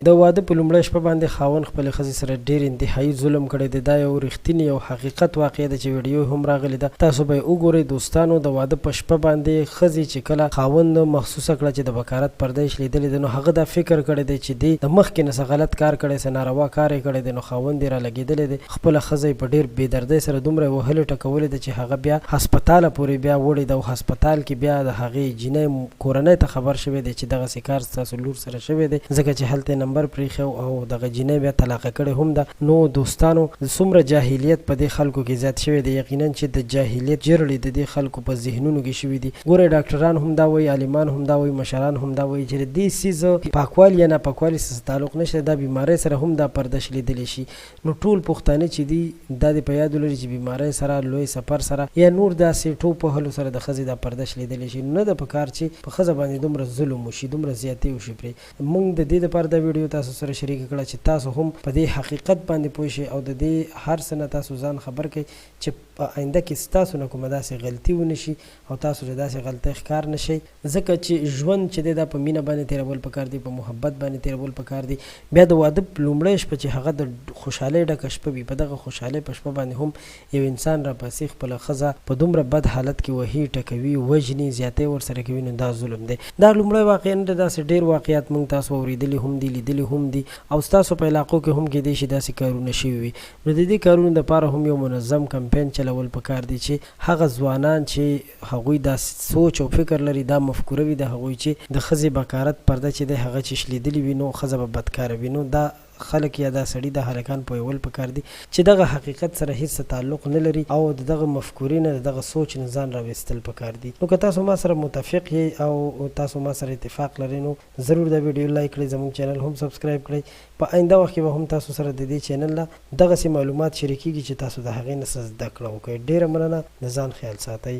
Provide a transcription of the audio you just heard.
د واده په لومړۍ شپه باندې خاوند خپل ښځې سره ډیر انتهایی ظلم کړی دی. دا یو رښتینی او حقیقت واقعه ده چې ویډیو هم راغلی ده، تاسو به وګورئ دوستانو. د واده په شپه باندې ښځې چې کله خاوند محسوسه کړه چې د بکارت پرده یې شلیدلې ده، نو هغه دا فکر کړی دی چې دی د مخکې نه څه غلط کار کړی، څه ناروا کار یې کړی دی، نو خاوند یې را لګېدلی دی. خپله ښځه یې په ډېر بېدردۍ سره دومره وهلې ټکولې ده چې هغه بیا هسپتاله پورې بیا وړې ده، او هسپتال کې بیا د هغې جینۍ کورنۍ ته خبر شوی دی چې دغسې کار ستاسو لور سره شوی دی، ځکه چې هلته یې نمبر پرېښی او دغه جینۍ بیا طلاقه کړې هم ده. نو دوستانو څومره جاهلیت په دې خلکو کې زیات شوی دی، یقینا چې د جاهلیت جرړې د دې خلکو په ذهنونو کې شوي دي. ګورئ ډاکټران هم دا وایي، عالمان هم دا وایي، مشران هم دا وایي چې د دې څیز پاکوالي یا ناپاکوالي سره تعلق نشته، دا بیمارۍ سره هم دا پرده شلیدلی شي. نو ټول پښتانه چې دي دا د په یاد ولري چې بیمارۍ سره، لوی سفر سره یا نور داسې ټوپ وهلو سره د ښځې دا پرده شلیدلی شي. نه ده پکار چې په ښځه باندې دومره ظلم وشي، دومره زیاتې وشي پرې. موږ د دې دپاره دا ویډیو تاسو سره شریکه کړه چې تاسو هم په دې حقیقت باندې پوه شئ او د دې هر څه نه تاسو ځان خبر کړئ چې په آینده کې ستاسو نه کومه داسې غلطي ونه شي او تاسو د داسې غلطۍ ښکار نه شئ. ځکه چې ژوند چې دی دا په مینه باندې تېرول پکار دی، په محبت باندې تېرول پکار دی. بیا د واده لومړۍ شپه چې هغه د خوشحالۍ ډکه شپه وي، په دغه خوشحالۍ په شپه باندې هم یو انسان راپسې خپله ښځه په دومره بد حالت کې وهي، ټکوي، وژني، زیاتۍ ورسره کوي، نو دا ظلم دی. دا لومړی واقعا نه ده، داسې ډېر واقعات موږ تاسو اورېدلي هم دي، لیدلي هم دي، او ستاسو په علاقو کې هم کیدای شي داسې کارونه شوي وي. نو د دې کارونو دپاره هم یو منظم کمپین چلول پکار دی چې هغه ځوانان چې هغوی دا سوچ او فکر لري، دا مفکوره وي د هغوی چې د ښځې بکارت پرده چې دی هغه چې شلیدلي وي، نو ښځه به بدکاره وي. نو دا خلک یا دا سړي دا هلکان پوهول پکار دي چې دغه حقیقت سره هیڅ تعلق نه لري او د دغه مفکورې نه، د دغه سوچ نه ځان راویستل پکار دي. نو که تاسو ما سره متفق یې او تاسو ما سره اتفاق لرئ، نو ضرور دا ویډیو لایک کړئ، زموږ چینل هم سبسکرایب کړئ. په آینده وخت کې به هم تاسو سره د دې چینل نه دغسې معلومات شریکېږي چې تاسو د هغې نه څه زده کړه وکړئ. ډېره مننه، د ځان خیال ساتئ.